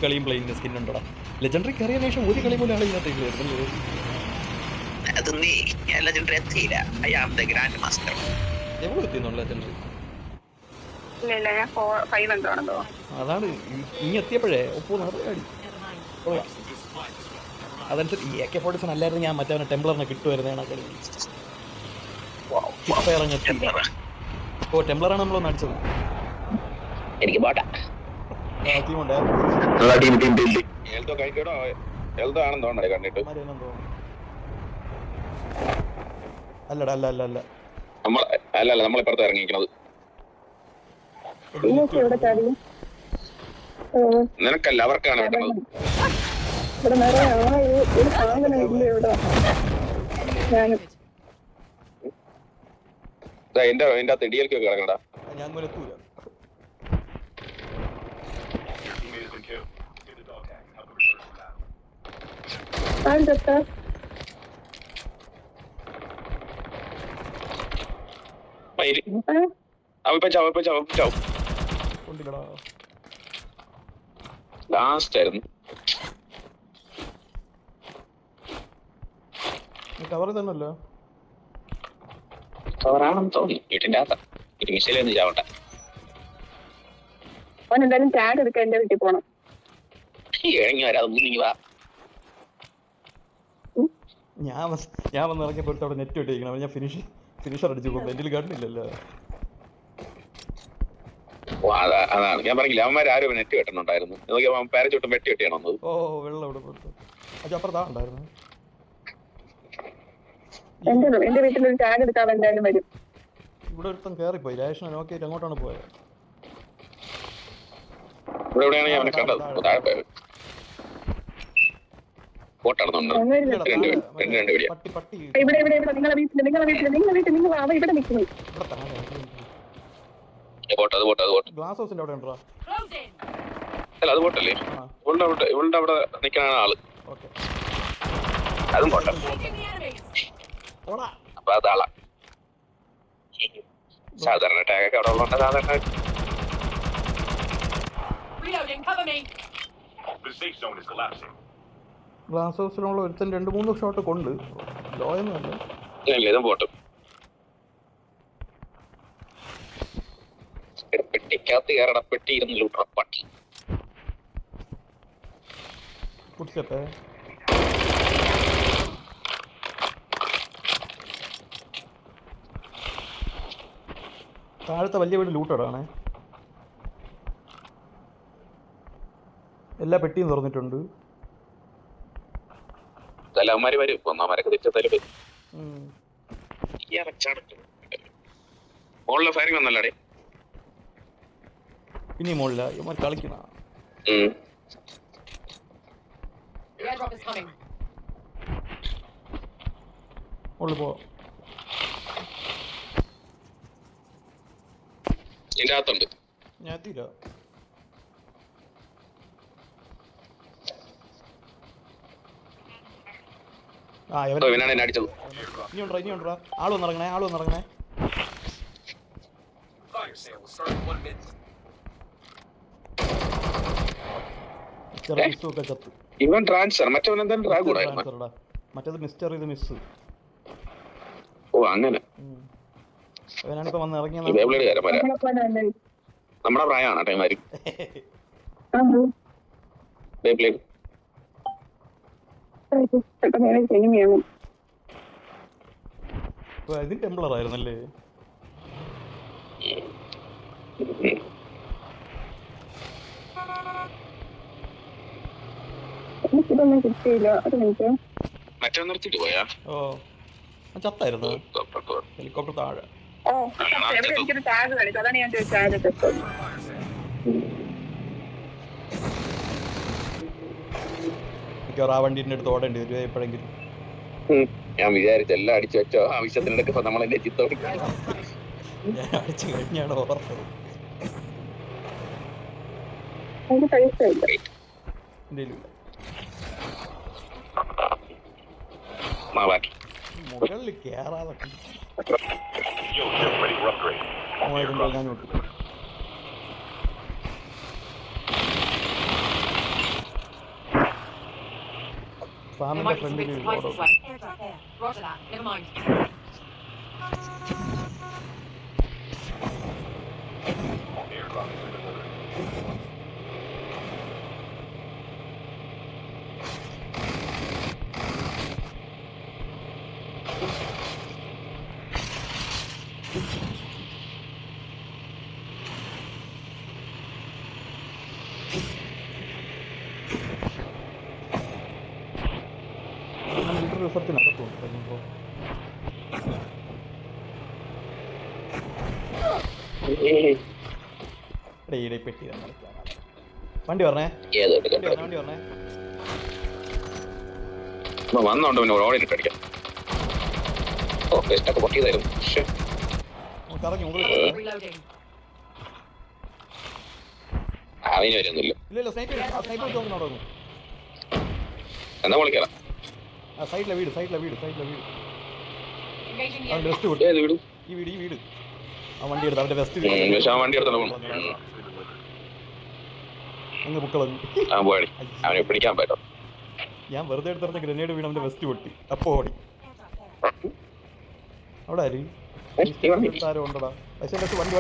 കളിയും പ്ലെയിനിന്റെ സ്കിൻ ഉണ്ടോ? ലെജൻഡറി കയറിയതിനു ശേഷം ഒരു കളി പോലും ആളില്ലാത്ത ലെജൻഡറി. അതാണ് ഇനി എത്തിയപ്പോഴേ ഒപ്പോ അടി. അതനുസരിച്ച് AK-47 അല്ലായിരുന്നു ഞാൻ മറ്റേ ടെംപ്ലറിനെ കിട്ടുമായിരുന്നു കളി. ഓ ടെംപ്ലറാണ് നമ്മളൊന്ന് അടിച്ചത്. എനിക്ക് അല്ലടാ അല്ല അല്ല അല്ല അല്ലല്ല നമ്മളിപ്പുറത്ത് ഇറങ്ങിയിരിക്കുന്നത്. നിനക്കല്ല അവർക്കാണ് കിട്ടുന്നത്. എന്റെ അകത്ത് ഇടിയൽക്കൊക്കെ കിടക്കണ്ട. ഞാൻ എത്തൂല. ലാസ്റ്റ് ആയിരുന്നു കവർ തന്നെയല്ലോ. കവറാണെന്ന് തോന്നി. വീട്ടിന്റെ അകത്ത് മിസൈലൊന്നും ചാവട്ടെ. എന്തായാലും ടാഗ് എടുക്കാൻ എന്റെ വീട്ടിൽ പോണം. ഇറങ്ങി വരാതെ മുന്നിങ്ങി വാ. ഞാൻ വന്ന് ഇറങ്ങിയപ്പോൾ അവിടെ നെറ്റ് ഇട്ടിരിക്കണം. ഞാൻ ഫിനിഷർ അടിച്ചു പോകും. എന്റെ കണ്ടില്ലല്ലോ. അതാണ് ഞാൻ പറഞ്ഞില്ല, അവന്മാർ ആരും നെറ്റ് കെട്ടുന്നുണ്ടായിരുന്നു. പാരച്ചൂട്ടും വെട്ടി കെട്ടിയാണ് വന്നത്. ഓ വെള്ളം ഇവിടെ അപ്പുറത്താ ഉണ്ടായിരുന്നു. എന്റെ വീട്ടിലൊരു ടാഗ് എടുക്കാൻ എന്തായാലും വരും. ഇവിടെ ഒരുത്തം കയറിപ്പോയി. രാജേഷിനെ നോക്കിയിട്ട് അങ്ങോട്ടാണ് പോയത്. ഇവിടെ എവിടെയാണ് ഞാൻ അവനെ കണ്ടത്? താഴെ പോയത് കോട്ടടന്നുണ്ട്. നിങ്ങളെ വീട്ടിൽ നിങ്ങൾ അവ ഇവിടെ നിൽക്കുന്നു. ഗ്ലാസ് ഹൗസിന്റെ അവിടെ ഉണ്ടോ? അല്ല അത് പോട്ടല്ലേ, ഇവളുടെ അവിടെ നിൽക്കുന്ന ആള്. അതും പോട്ടെ. അപ്പൊ അതാളാ സാധാരണ ടാഗൊക്കെ അവിടെ ഉള്ളതുകൊണ്ട് സാധാരണ ഗ്ലാസ് ഹൗസിലുള്ള ഒരുത്തൻ 2-3 ഷോട്ട് കൊണ്ട് ലോയൊന്നുമല്ല. ഇതും പോട്ടും. പെട്ടിക്കകത്ത് കയറട പെട്ടി ഇരുന്ന് ലൂട്ടറ പട്ടി കുടിച്ചട്ടെ. താഴത്തെ വലിയ വീട് ലൂട്ടടാണേ. എല്ലാ പെട്ടിയും തുറന്നിട്ടുണ്ട്. അവന്മാര് വരും. ഒന്നാമരൊക്കെ തിരിച്ചെത്താലും വരും. മുകളിലെ ഫയറിംഗ് വന്നല്ലേ? ഇനി മുകളില ഇവന്മാർ കളിക്കണ. മുകളിൽ പോ. ഇതിന്റെ അകത്തുണ്ട്. ഞാൻ എത്തിയില്ല. ഇവനാണ് എന്നെ അടിച്ചത്. ഇനിയുണ്ടോ? ആള് വന്നിറങ്ങണേ. ഇവൻ ട്രാൻസ്ഫർ, മറ്റവൻ എന്താണ് ഡ്രാഗ് കൂടായിരുന്നു. മറ്റേത് മിസ്റ്റർ, ഇത് മിസ്. ഓ അങ്ങനെ. അവനാണിപ്പോ വന്ന് ഇറങ്ങിയ നമ്മുടെ പ്രായമാണ് ടൈമാര്. ഇത് ടെംപ്ലർ ആയിരുന്നല്ലേ? മറ്റേ നിർത്തിട്ട് പോയാ? ഓ ചത്തായിരുന്നു. ഹെലികോപ്റ്റർ താഴെ. എനിക്കൊരു ടാഗ് കളിക്കും, അതാണ് ഞാൻ ചോദിച്ചത്. ആ വണ്ടീന്റെ അടുത്ത് ഓടേണ്ടി വരും എപ്പോഴെങ്കിലും. ഞാൻ വിചാരിച്ചു എല്ലാം അടിച്ചു വെച്ചോ, ആവശ്യത്തിനെടുക്കപ്പോ നമ്മളെന്നെ ചിത്തോടി ഞാൻ അടിച്ചു കഴിഞ്ഞാണ് ഓർത്തത്. മുകളിൽ കേറാതെ ഞാൻ ഫാമിന്റെ ഫ്രണ്ടിൽ Roger that. Never mind. Military റിസർച്ചിനകത്തുണ്ട് കഴിഞ്ഞപ്പോൾ ഈടെ പെട്ടി തന്നെ വണ്ടി പറഞ്ഞേ വണ്ടി പറഞ്ഞേ വന്നോണ്ട് പിന്നെ ഓടിയിട്ട് അടിക്കാം. ഓ ബെസ്റ്റൊക്കെ പൊട്ടിയതായിരുന്നു. കറങ്ങി മുകളിൽ Reloading. അവന് വരുന്നില്ല. ഇല്ല സ്നൈപ്പർ നോക്കുന്നു എന്നാ വിളിക്കാം. ആ സൈഡിലെ വീട് Engaging അവൻ്റെ the വെസ്റ്റ് വിട്ടു ഏത് വീട്? ഈ വീട് ആ വണ്ടി എടുത്ത് അവൻ്റെ വെസ്റ്റ് പക്ഷെ ആ വണ്ടി എടുത്തോണ്ട് പോകണം. അങ്ങ് ബുക്കളഞ്ഞു ആ പോയി അവനെ പിടിക്കാൻ പറ്റും. ഞാൻ വെറുതെ എടുത്തിറച്ച ഗ്രനേഡ് വീണ് അവൻ്റെ വെസ്റ്റ് പൊട്ടി അപ്പോൾ ഓടി അവിടെ ആര് ആരോ ഉണ്ടടാ പക്ഷേ വണ്ടി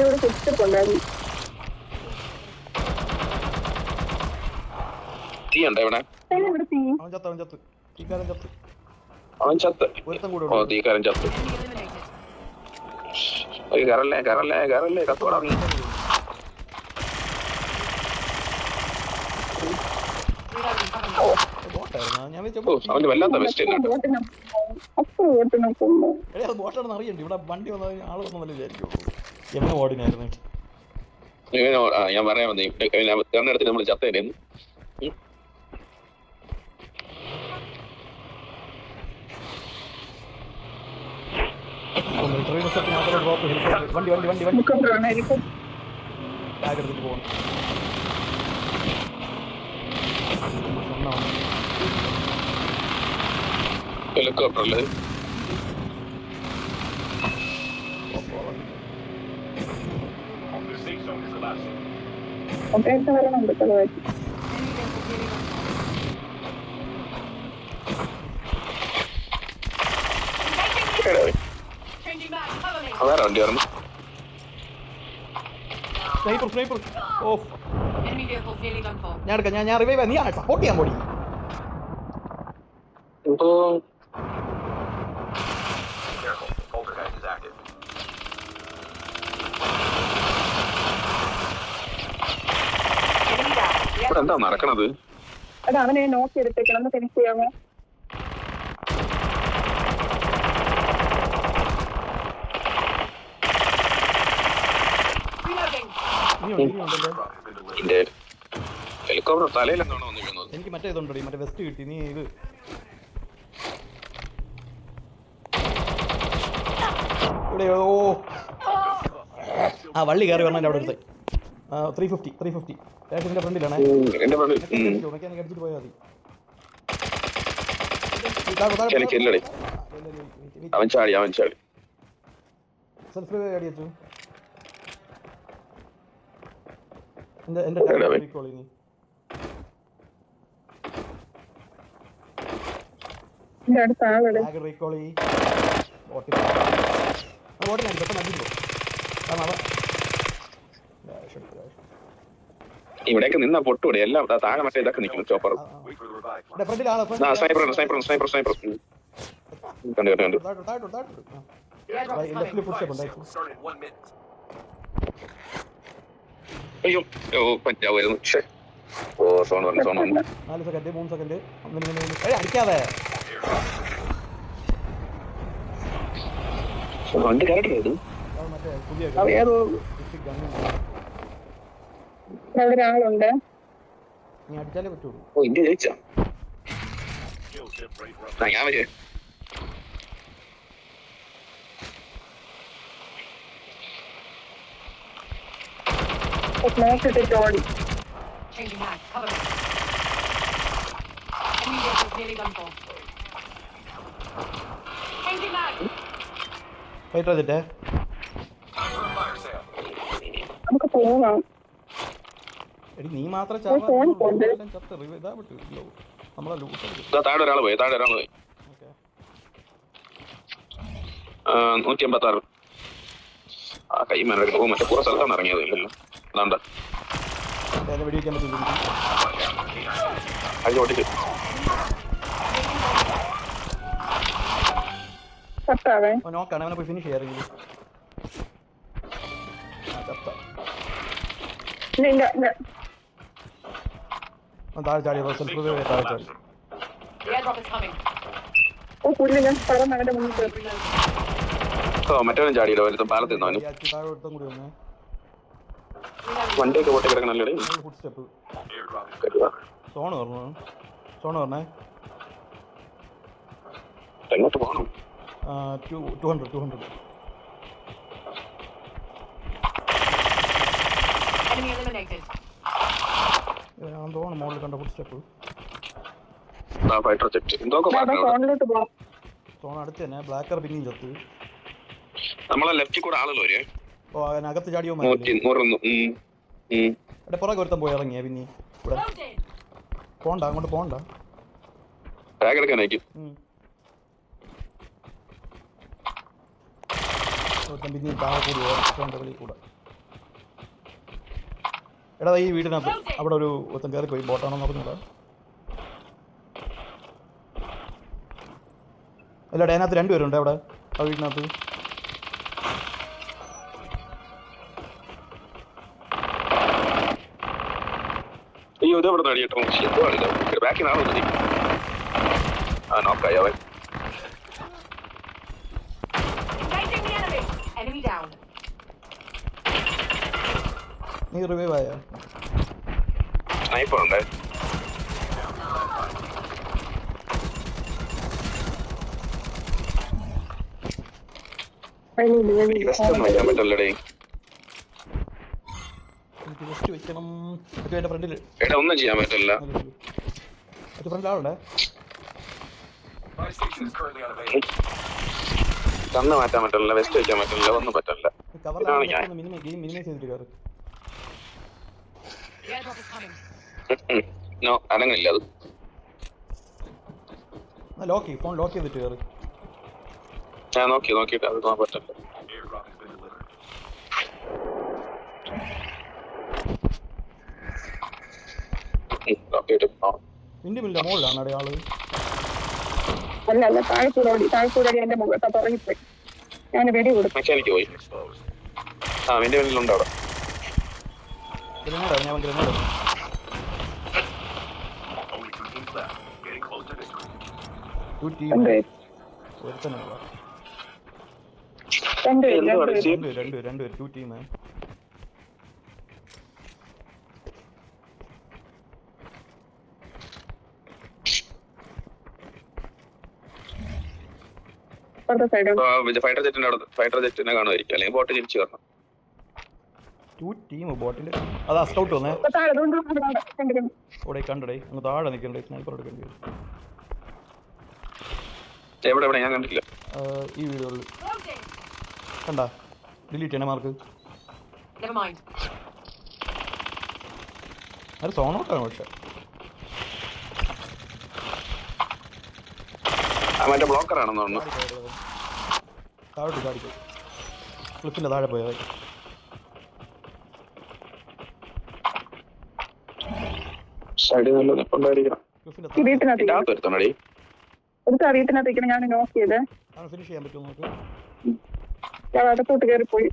ഇവിടെ ഫുട്സ്റ്റെപ്പ് ഉണ്ടായിരുന്നു. തീ ഉണ്ടോ ഇവിടെ? ഇവിടെ തീ. അവൻ ചത്ത് തീക്കാരൻ ചത്ത് അവൻ ചത്ത്. ഒരുത്തം കൂടെ ഓ തീക്കാരൻ ചത്ത്. enemy eliminated. കയറല്ലേ കത്തോടാ നീ. Reloading. Cover me. ബോട്ടായിരുന്നു ഞാൻ ഓ അവന്റെ വല്ലാത്ത വെസ്റ്റ് ഉണ്ട്. ഓട്ടിനെ കൊന്നു. എടേ അത് ബോട്ടാണെന്ന് അറിയണ്ട ഇവിടെ വണ്ടി വന്നാൽ ആൾ വന്നല്ലേ വിചാരിക്കുള്ളൂ എങ്ങനെ ഓടിനായിരുന്നു ഞാൻ പറയാൻ വന്നേ കണ്ണെടുത്ത് നമ്മൾ ചത്തേരുന്നു. മിലിറ്ററി റിസർച്ച് മാത്രം ഡ്രോപ്പ് വണ്ടി മുഖപ്രാണായിരിക്കും. ബാഗ് എടുത്തിട്ട് പോകണം ഹെലികോപ്റ്ററില് ഒട്ടേറ്റ് വരണുണ്ട് ചെലവാക്കി. Changing back. Cover me. അതാരാ വണ്ടി പറഞ്ഞു? Sniper of Enemy vehicle nearly done for. ഞാൻ എടുക്കാം ഞാൻ റിവൈവ് നീ സപ്പോർട്ട് ചെയ്യാൻ പോടി ഇപ്പോ ഇവിടെ എന്താ നടക്കണത്? അത് അവനെ നോക്കി എടുത്തേക്കണം. ഒന്ന് ഫിനിഷ് ചെയ്യാമോ? Reloading. ഉണ്ടല്ലോ ഇതിന്റെ ഹെലികോപ്റ്റർ തലയിൽ എന്താണോ വന്നിരിക്കുന്നത്? എനിക്ക് മറ്റേ ഇതുണ്ടോ മറ്റേ വെസ്റ്റ് കിട്ടി നീ ഇത് ഇവിടെയോ ആ വള്ളി കയറി വരണം അവിടെ അടുത്ത് 350 ഏട്ടൻ്റെ ഫ്രണ്ടിലാണേ എന്റെ ഫ്രണ്ട് മെക്കാനിക് അടിച്ചിട്ട് പോയാൽ ചെല്ലടി. അവൻ ചാടി സെൽഫ് റിവൈവ് അടി വെച്ചു എൻ്റെ എടാ വേ. റീകോൾ ഇനി എന്റെ അടുത്ത ആളുടെ ബാഗ് റീകോൾ ചെയ്യ് ഓടിനാണ് പെട്ടെന്ന് അടിച്ചു കാരണം അവ ഇവിടെയൊക്കെ നിന്നാ പൊട്ടുകൂടെ എല്ലാം താഴെ മറ്റേ ഇതൊക്കെ നിൽക്കുന്നു ചോപ്പർ. ഫ്രണ്ടിലാണ് സ്നൈപ്പർ കണ്ടു ലെഫ്റ്റിൽ ഫുഡ് സ്റ്റെപ്പ് ഉണ്ടായിരുന്നു അയ്യോ ഓ പഞ്ചാബ് വരുന്നു. ഓ സോൺ പറഞ്ഞു 4 സെക്കൻഡ് 3 സെക്കൻഡ് അടിക്കാതെ വണ്ടി കയറിയത് മറ്റേ പുതിയ ഏതോ അവിടെ ഒരാളുണ്ട്. നീ അടിച്ചാലേ പറ്റുള്ളൂ ഓ ഇന്ത്യ ജയിച്ചാ ഞാൻ വരെ നോക്കിട്ടിട്ട് ഓടി. Changing back. Cover me. Enemy vehicle nearly done for. Changing back. Fight ചെയ്തിട്ടേ നമുക്ക് പോകാം. എടി നീ മാത്രം ഒരു phone കൊണ്ട്. ചത്ത് ഇതാ പറ്റില്ല നമ്മളെ ലൂട്ട് ഇതാ താഴെ ഒരാൾ പോയി. ഓക്കെ 186. ആ കൈ മറ്റേ പുറ സ്ഥലത്താണ് ഇറങ്ങിയത്. ഇല്ലല്ലോ അതാണ്ട വെടിവെക്കാൻ പറ്റില്ല അഴിച്ച് ഓട്ടിച്ച്. പത്താവേ നോക്കാണ് അവനെ പോയി ഫിനിഷ് ചെയ്യാറില്ല ചത്ത ഇല്ല ഇല്ല താഴെ ചാടി സെൽഫ് താഴെ ചാടി The airdrop is coming. ഓ പുല്ലില്ല പറന്ന് അവന്റെ മുന്നിൽ കയറി. ഓ മറ്റവനും ചാടിയില്ല. ഒരുത്ത പാലത്തിൽ നിന്നവനും താഴെ ഒരുത്തം കൂടി വന്നേ വണ്ടിയൊക്കെ പൊട്ടി കിടക്കണല്ലേ. ഫുഡ് സ്റ്റെപ്പ് സോണ് പറഞ്ഞേ എങ്ങോട്ട് പോകണം? 200 Enemy eliminated. ഞാൻ തോന്നുന്നു മുകളിൽ കണ്ട ഫുഡ് സ്റ്റെപ്പ് ഫൈറ്റർ ചെക്ക് എന്തൊക്കെ ബാബാ പറഞ്ഞു. ഫോണിലോട്ട് പോവാം. സോൺ അടുത്ത് തന്നെ ബ്ലാക്കർ പിന്നെയും ചത്ത് നമ്മളെ ലെഫ്റ്റിൽ കൂടെ ആളുകൾ വരെ ഓ അതിനകത്ത് ചാടിയോ 100. എവിടെ പുറകെ ഒരുത്തം പോയി ഇറങ്ങിയ പിന്നെ ഇവിടെ Loaded. പോണ്ട അങ്ങോട്ട് പോണ്ട ടാഗ് എടുക്കാനായിരിക്കും. ഒരുത്തം പിന്നെ താഴെ കൂടി റെസ്റ്റോറൻറ്റ് വെളിയിൽ കൂടെ എടാ ഈ വീടിനകത്ത് അവിടെ ഒരു ഒരുത്തം കയറി പോയി ബോട്ടാണെന്ന് പറഞ്ഞൂടാ അല്ലടാ അതിനകത്ത് 2 പേരുണ്ട് അവിടെ ആ വീടിനകത്ത് അയ്യോ ഇത് എവിടെ നടിയിട്ടോ ബാക്കിൽ ആളോ ആ നോക്കായി അവൻ. Engaging the enemy. Enemy down. നീ റിവൈവ് ആയ സ്നൈപ്പർ ഉണ്ട്. വെളിയിൽ വെസ്റ്റ് ഒന്നും വയ്ക്കാൻ പറ്റല്ലേ. എനിക്ക് ജസ്റ്റ് വെക്കണം മറ്റേ എൻ്റെ ഫ്രണ്ടിൽ എടാ ഒന്നും ചെയ്യാൻ പറ്റില്ല. മറ്റേ ഫ്രണ്ടിൽ ആളുണ്ടേ കണ്ണ് മാറ്റാൻ പറ്റില്ല. വെസ്റ്റ് വയ്ക്കാൻ പറ്റില്ല. ഒന്നും പറ്റില്ല. ഇതാണ് ഞാൻ. മിനിമൈസ് ചെയ്തിട്ട് കയറി The airdrop is coming. No അനങ്ങില്ല അത്. ഫോൺ ലോക്ക് ചെയ്തിട്ട് കയറി ഞാൻ നോക്കിയിട്ട് അത് തോന്നാൻ പറ്റില്ല. നിന്റെ മില്ല മുകളിലാണ് അവിടെ ആള് അല്ല താഴെക്കൂടി എന്റെ മുഖത്ത് തുടങ്ങിപ്പോയി. ഞാൻ വെടി കൊടുത്തു. മെക്കാനിക്ക് പോയി. ആ നിന്റെ മുന്നിലുണ്ട് അവിടെ. ഗ്രനേഡ് ഞാൻ ഗ്രനേഡ് ഒരുത്തനുള്ള രണ്ടുപേര് 2 ടീം ഫൈറ്റർ ജെറ്റിനെ കാണുമായിരിക്കും. അല്ലെങ്കിൽ ബോട്ട് തിരിച്ചു വരണം. 2 ടീം ബോട്ടിന്റെ അതാ സ്കൗട്ട് വന്നേ ഇവിടെ കണ്ടടേ അങ്ങ് താഴെ നിൽക്കണ്ടേ സ്നൈപ്പർ എടുക്കേണ്ടി വരും എവിടെ ഞാൻ കണ്ടില്ല. ഈ വീഡിയോയിൽ Loading. കണ്ടാ ഡിലീറ്റ് ചെയ്യണേ മാർക്ക് Never mind. അത് സോണോട്ടാണ് പക്ഷെ മറ്റേ ബ്ലോക്കർ ആണെന്ന് തോന്നുന്നു. താഴോട്ട് ചാടിക്കോ ക്ലിഫിന്റെ താഴെ പോയത് സൈഡിൽ നല്ല നിപ്പുണ്ടായിരിക്കണം. ഈ വീട്ടിനകത്ത് ഇതിനകത്ത് വരുത്തണടി. ഒരു വീട്ടിനകത്തേക്കാണ് ഞാൻ നോക്ക് ചെയ്തേ. ഫിനിഷ് ചെയ്യാൻ പറ്റുമോ നോക്ക് ഞാൻ അകത്തോട്ട് കയറിപ്പോയി.